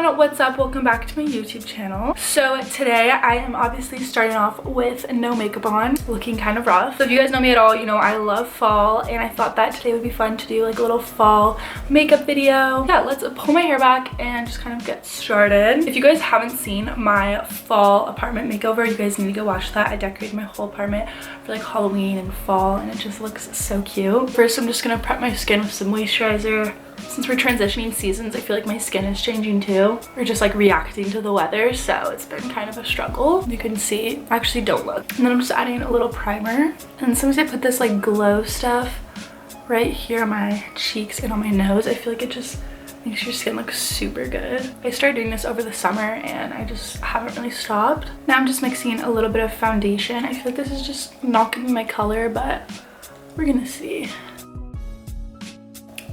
everyone, what's up? Welcome back to my YouTube channel. So today I am obviously starting off with no makeup on, looking kind of rough. So if you guys know me at all, you know I love fall, and I thought that today would be fun to do like a little fall makeup video. Yeah, let's pull my hair back and just kind of get started. If you guys haven't seen my fall apartment makeover, you guys need to go watch that. I decorated my whole apartment for like Halloween and fall, and it just looks so cute. First, I'm just gonna prep my skin with some moisturizer. Since we're transitioning seasons, I feel like my skin is changing too. We're just like reacting to the weather, so it's been kind of a struggle. You can see, actually don't look. And then I'm just adding a little primer. And sometimes I put this like glow stuff right here on my cheeks and on my nose. I feel like it just makes your skin look super good. I started doing this over the summer and I just haven't really stopped. Now I'm just mixing a little bit of foundation. I feel like this is just not giving me my color, but we're gonna see.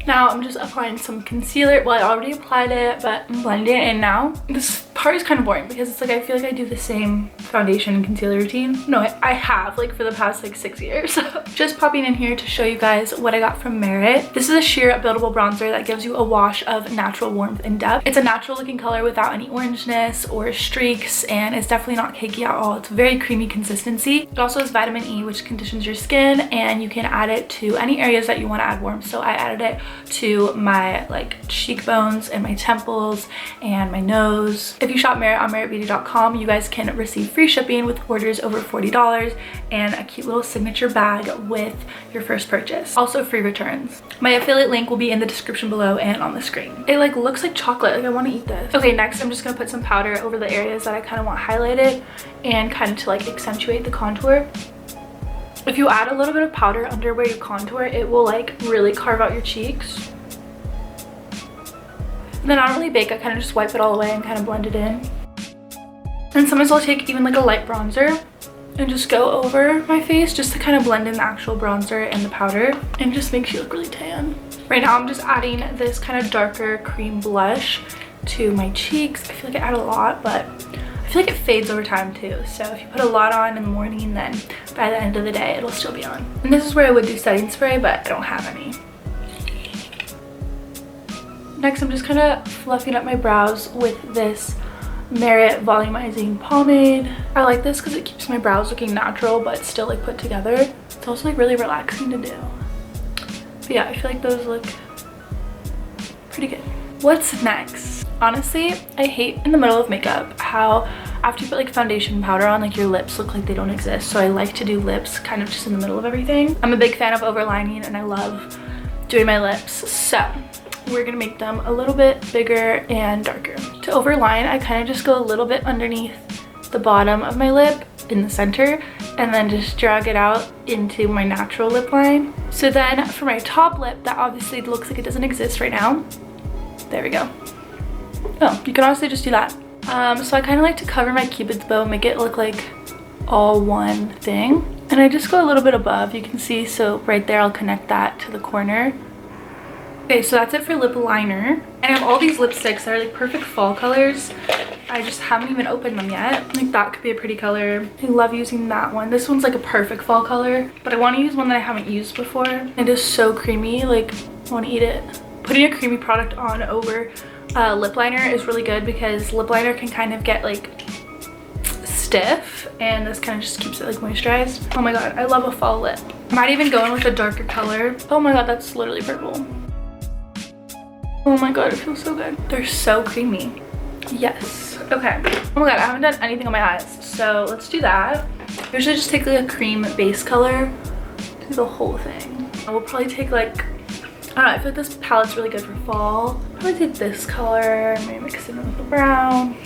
Now I'm just applying some concealer. Well, I already applied it, but I'm blending it in now. This part is kind of boring because it's like I feel like I do the same foundation and concealer routine. No, I have like for the past like 6 years. Just popping in here to show you guys what I got from Merit. This is a sheer buildable bronzer that gives you a wash of natural warmth and depth. It's a natural looking color without any orangeness or streaks, and it's definitely not cakey at all. It's very creamy consistency. It also has vitamin E, which conditions your skin, and you can add it to any areas that you want to add warmth. So I added it to my like cheekbones and my temples and my nose. If you shop Merit on meritbeauty.com, you guys can receive free shipping with orders over $40 and a cute little signature bag with your first purchase. Also free returns. My affiliate link will be in the description below and on the screen. It like looks like chocolate, like I want to eat this. Okay, next I'm just gonna put some powder over the areas that I kind of want highlighted and kind of to like accentuate the contour. If you add a little bit of powder under where you contour, it will like really carve out your cheeks. And then I don't really bake, I kind of just wipe it all away and kind of blend it in. And sometimes I'll take even like a light bronzer and just go over my face just to kind of blend in the actual bronzer and the powder, and it just makes you look really tan. Right now I'm just adding this kind of darker cream blush to my cheeks. I feel like I add a lot, but I feel like it fades over time too. So if you put a lot on in the morning, then by the end of the day it'll still be on. And this is where I would do setting spray, but I don't have any. Next, I'm just kind of fluffing up my brows with this Merit volumizing pomade. I like this because it keeps my brows looking natural but still like put together. It's also like really relaxing to do. But yeah, I feel like those look pretty good. What's next? Honestly, I hate in the middle of makeup how after you put like foundation and powder on, like your lips look like they don't exist. So I like to do lips kind of just in the middle of everything. I'm a big fan of overlining and I love doing my lips. So we're gonna make them a little bit bigger and darker. To overline, I kind of just go a little bit underneath the bottom of my lip in the center and then just drag it out into my natural lip line. So then for my top lip, that obviously looks like it doesn't exist right now. There we go. Oh, you can honestly just do that. So I kind of like to cover my cupid's bow, make it look like all one thing. And I just go a little bit above, you can see, so right there I'll connect that to the corner. Okay, so that's it for lip liner. And I have all these lipsticks that are like perfect fall colors. I just haven't even opened them yet. Like that could be a pretty color. I love using that one. This one's like a perfect fall color, but I want to use one that I haven't used before. It is so creamy, like I want to eat it. Putting a creamy product on over lip liner is really good because lip liner can kind of get like stiff, and this kind of just keeps it like moisturized. Oh my god, I love a fall lip. I might even go in with a darker color. Oh my god, that's literally purple. Oh my god, it feels so good. They're so creamy. Yes. Okay. Oh my god, I haven't done anything on my eyes, so let's do that. I usually just take like a cream base color, do the whole thing. I will probably take like, I don't know, I feel like this palette's really good for fall. Probably take this color, maybe mix it in with the brown.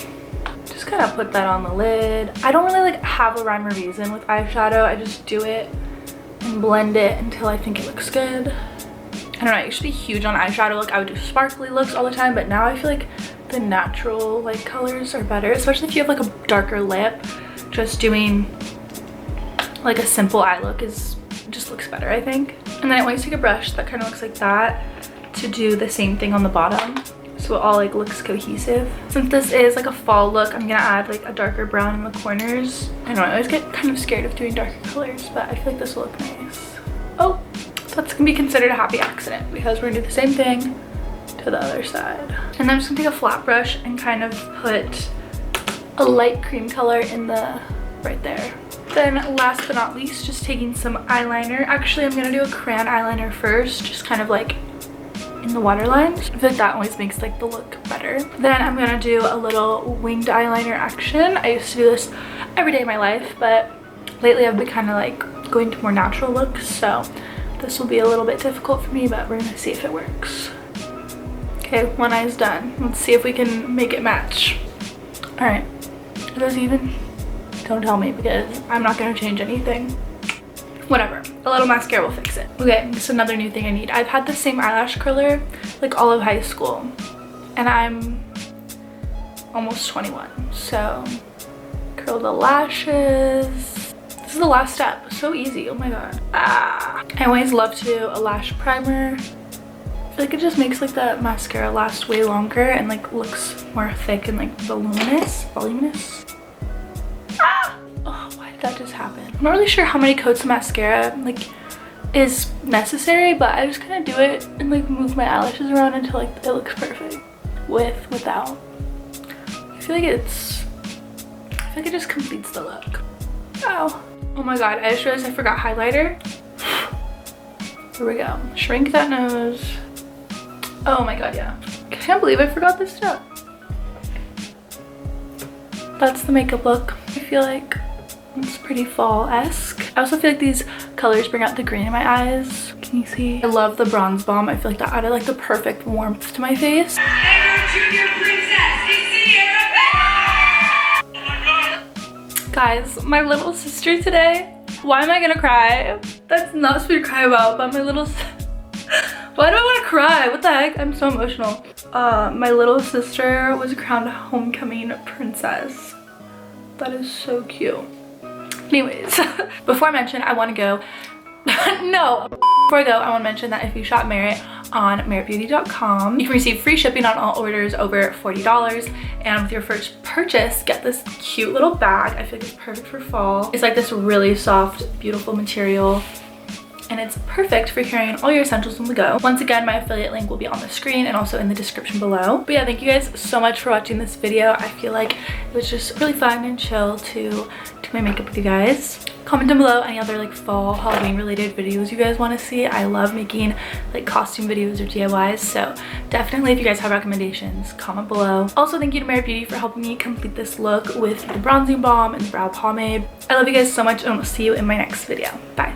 Just kind of put that on the lid. I don't really like have a rhyme or reason with eyeshadow. I just do it and blend it until I think it looks good. I don't know, I used to be huge on eyeshadow. Like I would do sparkly looks all the time, but now I feel like the natural like colors are better, especially if you have like a darker lip. Just doing like a simple eye look just looks better, I think. And then I always take a brush that kind of looks like that to do the same thing on the bottom, so it all like looks cohesive. Since this is like a fall look, I'm gonna add like a darker brown in the corners. I don't know, I always get kind of scared of doing darker colors, but I feel like this will look nice. Oh, so that's gonna be considered a happy accident because we're gonna do the same thing to to the other side. And I'm just gonna take a flat brush and kind of put a light cream color in the right there. Then last but not least, just taking some eyeliner. Actually, I'm gonna do a crayon eyeliner first, just kind of like in the waterline. I feel like that always makes like the look better. Then I'm gonna do a little winged eyeliner action. I used to do this every day of my life, but lately I've been kind of like going to more natural looks, so this will be a little bit difficult for me, but we're gonna see if it works. Okay, one eye's done. Let's see if we can make it match. All right, are those even? Don't tell me, because I'm not gonna change anything. Whatever, a little mascara will fix it. Okay, this is another new thing I need. I've had the same eyelash curler like all of high school, and I'm almost 21, so curl the lashes. This is the last step. So easy. Oh my god. I always love to do a lash primer. I feel like it just makes like the mascara last way longer and like looks more thick and like voluminous. Oh, why did that just happen? I'm not really sure how many coats of mascara like is necessary, but I just kind of do it and like move my eyelashes around until like it looks perfect. Without. I feel like it just completes the look. Ow. Oh my god, I just realized I forgot highlighter. Here we go. Shrink that nose. Oh my god, yeah. I can't believe I forgot this step. That's the makeup look. I feel like it's pretty fall-esque. I also feel like these colors bring out the green in my eyes. Can you see? I love the bronze balm. I feel like that added like the perfect warmth to my face. Guys, my little sister today. Why am I gonna cry? That's not supposed to cry about, but my little why do I want to cry? What the heck? I'm so emotional. My little sister was crowned homecoming princess. That is so cute. Anyways, before I mention, I want to go no, before I go, I want to mention that if you shop Merit on meritbeauty.com, you can receive free shipping on all orders over $40, and with your first purchase, get this cute little bag. I feel like it's perfect for fall. It's like this really soft, beautiful material, and it's perfect for carrying all your essentials on the go. Once again, my affiliate link will be on the screen and also in the description below. But yeah, thank you guys so much for watching this video. I feel like it was just really fun and chill to do my makeup with you guys. Comment down below any other like fall Halloween related videos you guys want to see. I love making like costume videos or DIYs, so definitely if you guys have recommendations, comment below. Also, thank you to Merit Beauty for helping me complete this look with the bronzing balm and the brow pomade. I love you guys so much, and I'll see you in my next video. Bye.